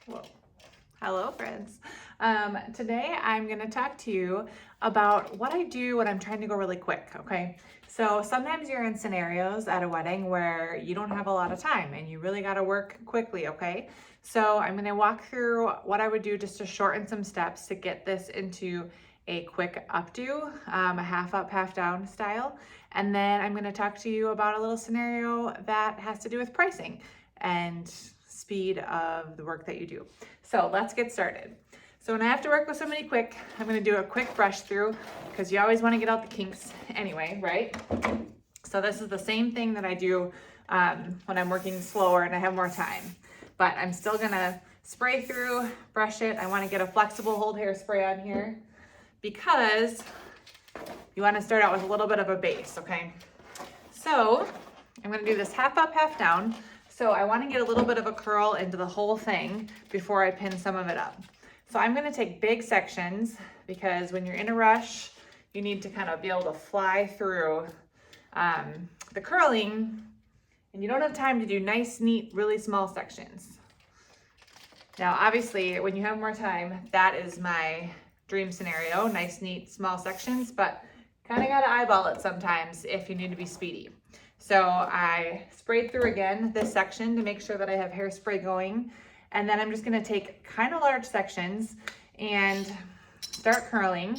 Whoa. Hello, friends. Today I'm going to talk to you about what I do when I'm trying to go really quick, okay? So sometimes you're in scenarios at a wedding where you don't have a lot of time and you really got to work quickly, okay? So I'm going to walk through what I would do just to shorten some steps to get this into a quick updo, a half up, half down style. And then I'm going to talk to you about a little scenario that has to do with pricing and speed of the work that you do. So let's get started. So when I have to work with somebody quick, I'm going to do a quick brush through because you always want to get out the kinks anyway, right? So this is the same thing that I do when I'm working slower and I have more time, but I'm still going to spray through, brush it. I want to get a flexible hold hairspray on here because you want to start out with a little bit of a base, okay? So I'm going to do this half up, half down. So I want to get a little bit of a curl into the whole thing before I pin some of it up. So I'm going to take big sections because when you're in a rush, you need to kind of be able to fly through the curling, and you don't have time to do nice, neat, really small sections. Now, obviously, when you have more time, that is my dream scenario, nice, neat, small sections, but kind of got to eyeball it sometimes if you need to be speedy. So I sprayed through again this section to make sure that I have hairspray going. And then I'm just gonna take kind of large sections and start curling.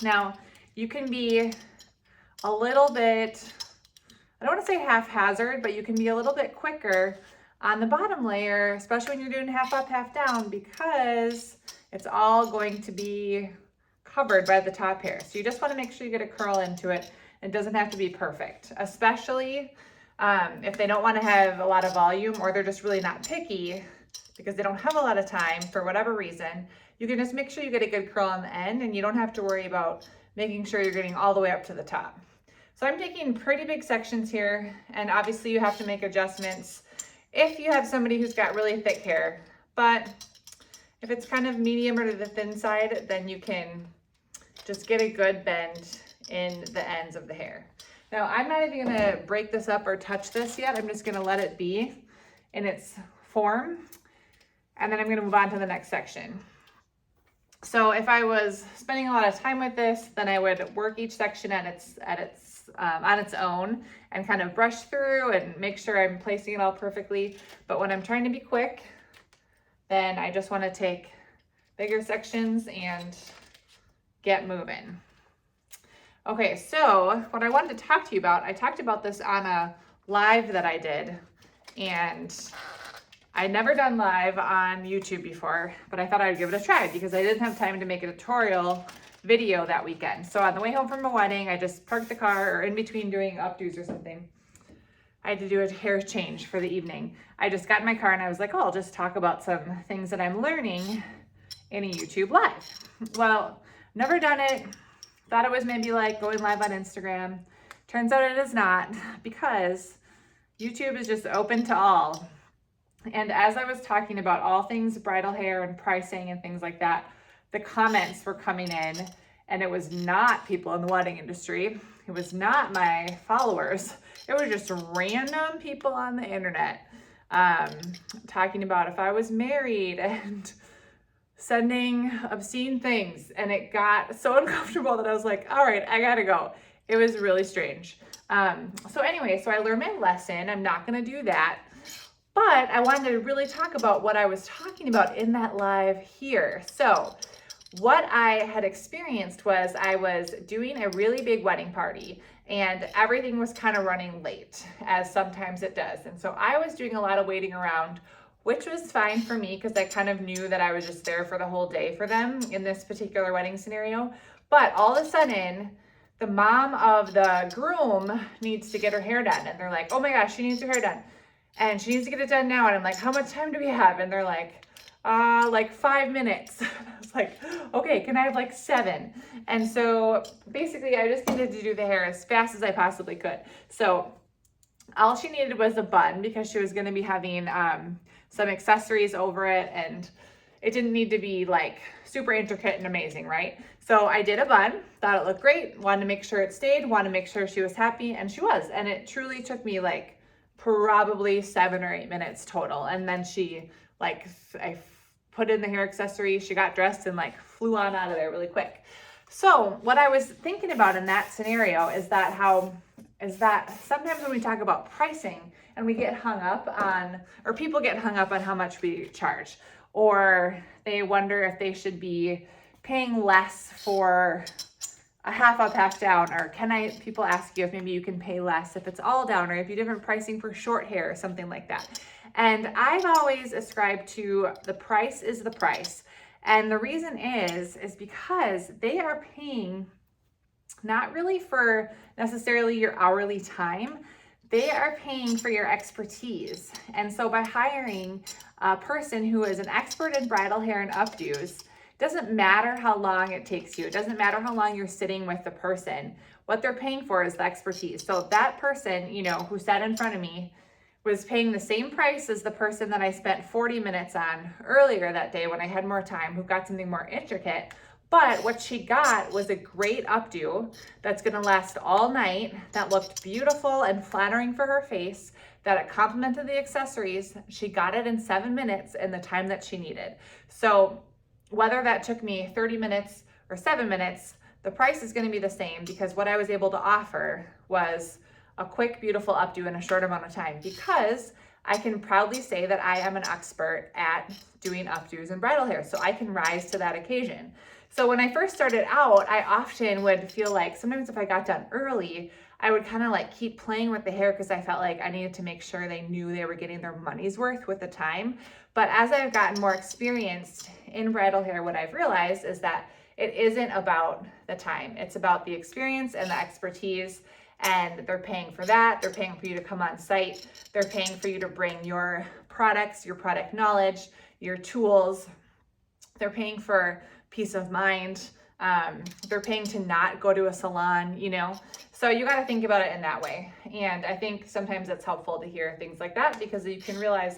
Now, you can be a little bit, I don't wanna say haphazard, but you can be a little bit quicker on the bottom layer, especially when you're doing half up, half down, because it's all going to be covered by the top hair. So you just wanna make sure you get a curl into it. It doesn't have to be perfect, especially if they don't want to have a lot of volume or they're just really not picky because they don't have a lot of time for whatever reason. You can just make sure you get a good curl on the end and you don't have to worry about making sure you're getting all the way up to the top. So I'm taking pretty big sections here, and obviously you have to make adjustments if you have somebody who's got really thick hair. But if it's kind of medium or to the thin side, then you can just get a good bend in the ends of the hair. Now, I'm not even gonna break this up or touch this yet. I'm just gonna let it be in its form, and then I'm gonna move on to the next section. So if I was spending a lot of time with this, then I would work each section on its own and kind of brush through and make sure I'm placing it all perfectly. But when I'm trying to be quick, then I just wanna take bigger sections and get moving. Okay, so what I wanted to talk to you about, I talked about this on a live that I did, and I'd never done live on YouTube before, but I thought I'd give it a try because I didn't have time to make a tutorial video that weekend. So on the way home from a wedding, I just parked the car, or in between doing updos or something, I had to do a hair change for the evening. I just got in my car and I was like, oh, I'll just talk about some things that I'm learning in a YouTube live. Well, never done it. Thought it was maybe like going live on Instagram. Turns out it is not, because YouTube is just open to all. And as I was talking about all things bridal hair and pricing and things like that, the comments were coming in, and it was not people in the wedding industry. It was not my followers. It was just random people on the internet talking about if I was married and sending obscene things, and it got so uncomfortable that I was like, all right, I gotta go. It was really strange. So anyway, so I learned my lesson. I'm not gonna do that, but I wanted to really talk about what I was talking about in that live here. So what I had experienced was I was doing a really big wedding party and everything was kind of running late, as sometimes it does. And so I was doing a lot of waiting around, which was fine for me because I kind of knew that I was just there for the whole day for them in this particular wedding scenario. But all of a sudden, the mom of the groom needs to get her hair done. And they're like, oh my gosh, she needs her hair done. And she needs to get it done now. And I'm like, how much time do we have? And they're like 5 minutes. I was like, okay, can I have like 7? And so basically I just needed to do the hair as fast as I possibly could. So all she needed was a bun because she was going to be having some accessories over it, and it didn't need to be like super intricate and amazing, right? So I did a bun, thought it looked great, wanted to make sure it stayed, wanted to make sure she was happy, and she was. And it truly took me like probably 7 or 8 minutes total. And then I put in the hair accessory, she got dressed and like flew on out of there really quick. So what I was thinking about in that scenario is that sometimes when we talk about pricing and we get hung up on, or people get hung up on how much we charge, or they wonder if they should be paying less for a half up, half down, or people ask you if maybe you can pay less if it's all down, or if you different pricing for short hair or something like that. And I've always ascribed to the price is the price. And the reason is because they are paying not really for necessarily your hourly time, they are paying for your expertise. And so by hiring a person who is an expert in bridal hair and updos, doesn't matter how long it takes you. It doesn't matter how long you're sitting with the person. What they're paying for is the expertise. So that person, who sat in front of me was paying the same price as the person that I spent 40 minutes on earlier that day when I had more time, who got something more intricate. But what she got was a great updo that's gonna last all night, that looked beautiful and flattering for her face, that it complemented the accessories. She got it in 7 minutes in the time that she needed. So whether that took me 30 minutes or 7 minutes, the price is gonna be the same, because what I was able to offer was a quick, beautiful updo in a short amount of time, because I can proudly say that I am an expert at doing updos and bridal hair, so I can rise to that occasion. So when I first started out, I often would feel like sometimes if I got done early, I would kind of like keep playing with the hair because I felt like I needed to make sure they knew they were getting their money's worth with the time. But as I've gotten more experienced in bridal hair, what I've realized is that it isn't about the time. It's about the experience and the expertise. And they're paying for that. They're paying for you to come on site. They're paying for you to bring your products, your product knowledge, your tools. They're paying for peace of mind. They're paying to not go to a salon, So you got to think about it in that way. And I think sometimes it's helpful to hear things like that, because you can realize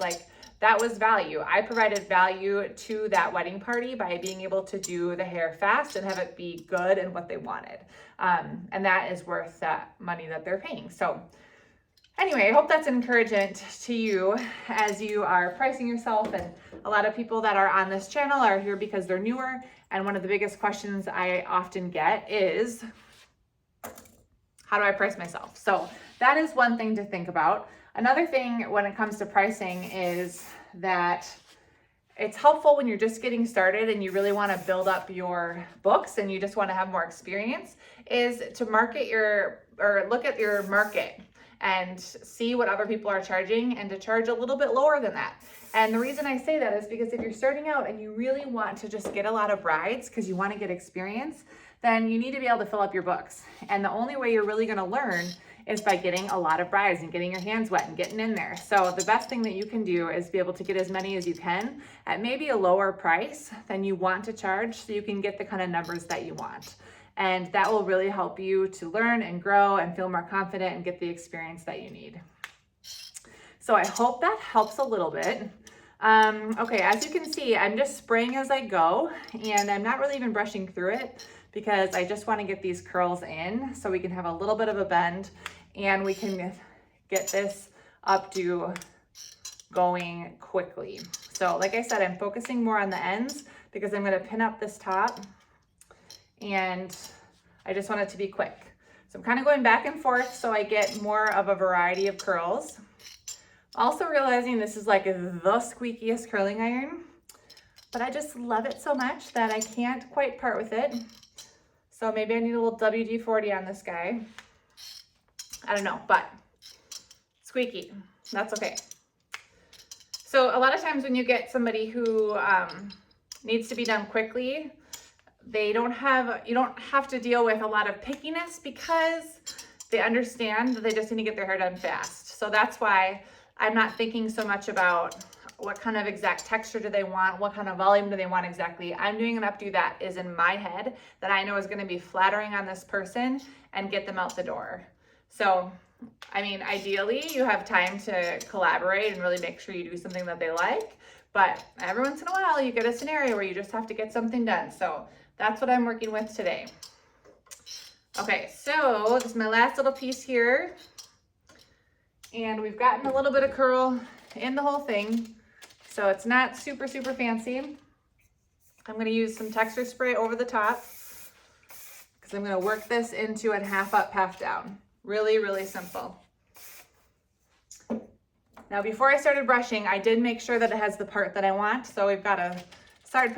that was value. I provided value to that wedding party by being able to do the hair fast and have it be good and what they wanted. And that is worth that money that they're paying. So anyway, I hope that's encouragement to you as you are pricing yourself. And a lot of people that are on this channel are here because they're newer. And one of the biggest questions I often get is, how do I price myself? So that is one thing to think about. Another thing when it comes to pricing is that it's helpful when you're just getting started and you really want to build up your books and you just want to have more experience, is to look at your market and see what other people are charging, and to charge a little bit lower than that. And the reason I say that is because if you're starting out and you really want to just get a lot of brides because you want to get experience, then you need to be able to fill up your books. And the only way you're really going to learn is by getting a lot of brides and getting your hands wet and getting in there. So the best thing that you can do is be able to get as many as you can at maybe a lower price than you want to charge, so you can get the kind of numbers that you want. And that will really help you to learn and grow and feel more confident and get the experience that you need. So I hope that helps a little bit. Okay, as you can see, I'm just spraying as I go, and I'm not really even brushing through it because I just want to get these curls in so we can have a little bit of a bend and we can get this updo going quickly. So like I said, I'm focusing more on the ends because I'm going to pin up this top, and I just want it to be quick. So I'm kind of going back and forth so I get more of a variety of curls. Also realizing this is like the squeakiest curling iron, but I just love it so much that I can't quite part with it. So maybe I need a little WD-40 on this guy. I don't know, but squeaky, that's okay. So a lot of times when you get somebody who needs to be done quickly, you don't have to deal with a lot of pickiness because they understand that they just need to get their hair done fast. So that's why I'm not thinking so much about what kind of exact texture do they want, what kind of volume do they want exactly. I'm doing an updo that is in my head that I know is going to be flattering on this person and get them out the door. So, I mean, ideally you have time to collaborate and really make sure you do something that they like, but every once in a while you get a scenario where you just have to get something done. So that's what I'm working with today. Okay, so this is my last little piece here. And we've gotten a little bit of curl in the whole thing, so it's not super, super fancy. I'm gonna use some texture spray over the top because I'm gonna work this into a half up, half down. Really, really simple. Now, before I started brushing, I did make sure that it has the part that I want. So we've got a side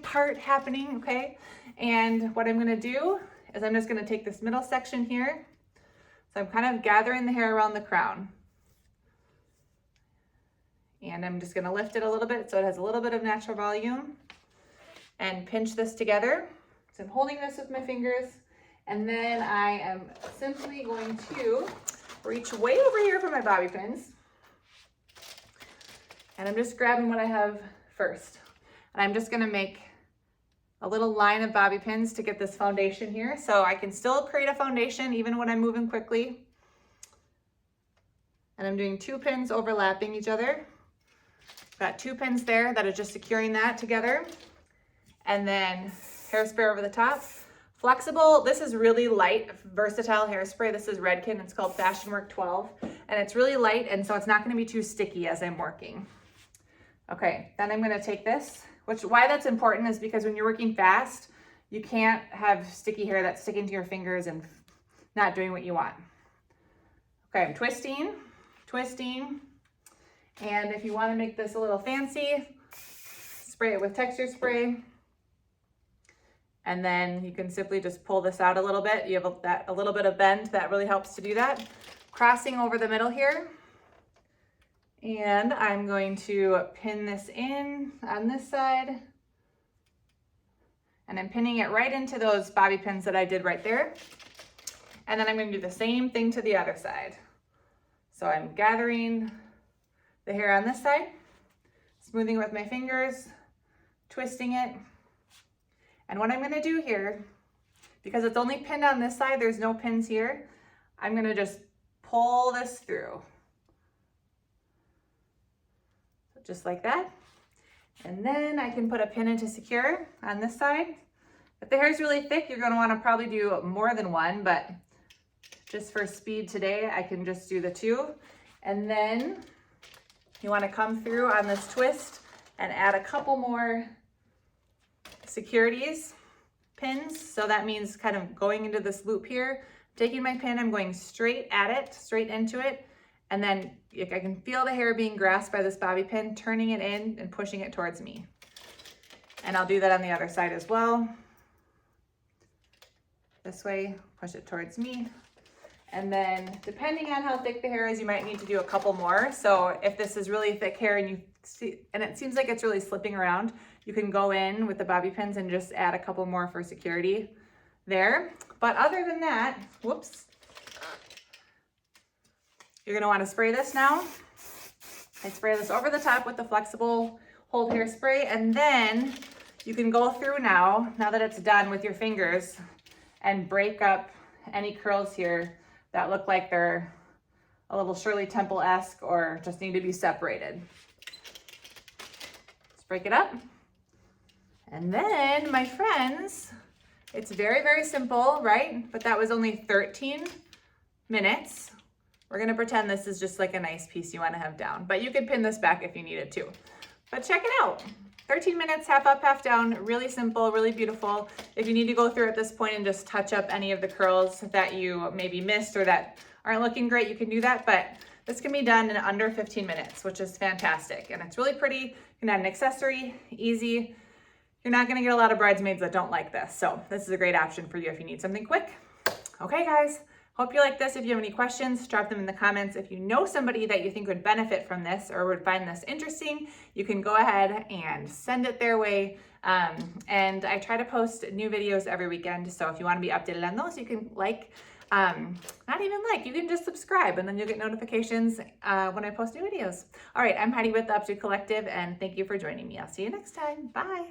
part happening, okay? And what I'm gonna do is I'm just gonna take this middle section here. So I'm kind of gathering the hair around the crown. And I'm just gonna lift it a little bit so it has a little bit of natural volume and pinch this together. So I'm holding this with my fingers, and then I am simply going to reach way over here for my bobby pins. And I'm just grabbing what I have first. And I'm just gonna make a little line of bobby pins to get this foundation here. So I can still create a foundation even when I'm moving quickly. And I'm doing 2 pins overlapping each other. Got 2 pins there that are just securing that together. And then hairspray over the top. Flexible, this is really light, versatile hairspray. This is Redken, it's called Fashion Work 12. And it's really light, and so it's not gonna be too sticky as I'm working. Okay, then I'm gonna take this, why that's important is because when you're working fast, you can't have sticky hair that's sticking to your fingers and not doing what you want. Okay, I'm twisting. And if you wanna make this a little fancy, spray it with texture spray. And then you can simply just pull this out a little bit. You have a little bit of bend that really helps to do that. Crossing over the middle here. And I'm going to pin this in on this side. And I'm pinning it right into those bobby pins that I did right there. And then I'm going to do the same thing to the other side. So I'm gathering the hair on this side, smoothing with my fingers, twisting it. And what I'm gonna do here, because it's only pinned on this side, there's no pins here, I'm gonna just pull this through. So just like that. And then I can put a pin in to secure on this side. If the hair is really thick, you're gonna wanna probably do more than one, but just for speed today, I can just do the 2. And then you wanna come through on this twist and add a couple more securities pins. So that means kind of going into this loop here, taking my pin, I'm going straight at it, straight into it. And then I can feel the hair being grasped by this bobby pin, turning it in and pushing it towards me. And I'll do that on the other side as well. This way, push it towards me. And then depending on how thick the hair is, you might need to do a couple more. So if this is really thick hair and you see, and it seems like it's really slipping around, you can go in with the bobby pins and just add a couple more for security there. But other than that, whoops, you're gonna wanna spray this now. I spray this over the top with the flexible hold hairspray, and then you can go through now that it's done with your fingers, and break up any curls here that look like they're a little Shirley Temple-esque or just need to be separated. Let's break it up. And then, my friends, it's very, very simple, right? But that was only 13 minutes. We're gonna pretend this is just like a nice piece you wanna have down, but you could pin this back if you needed to. But check it out. 13 minutes, half up, half down, really simple, really beautiful. If you need to go through at this point and just touch up any of the curls that you maybe missed or that aren't looking great, you can do that, but this can be done in under 15 minutes, which is fantastic. And it's really pretty. You can add an accessory, easy. You're not gonna get a lot of bridesmaids that don't like this. So this is a great option for you if you need something quick. Okay, guys. Hope you like this. If you have any questions, drop them in the comments. If you know somebody that you think would benefit from this or would find this interesting, you can go ahead and send it their way. And I try to post new videos every weekend. So if you want to be updated on those, you can not even you can just subscribe and then you'll get notifications when I post new videos. All right, I'm Heidi with the Updo Collective, and thank you for joining me. I'll see you next time. Bye.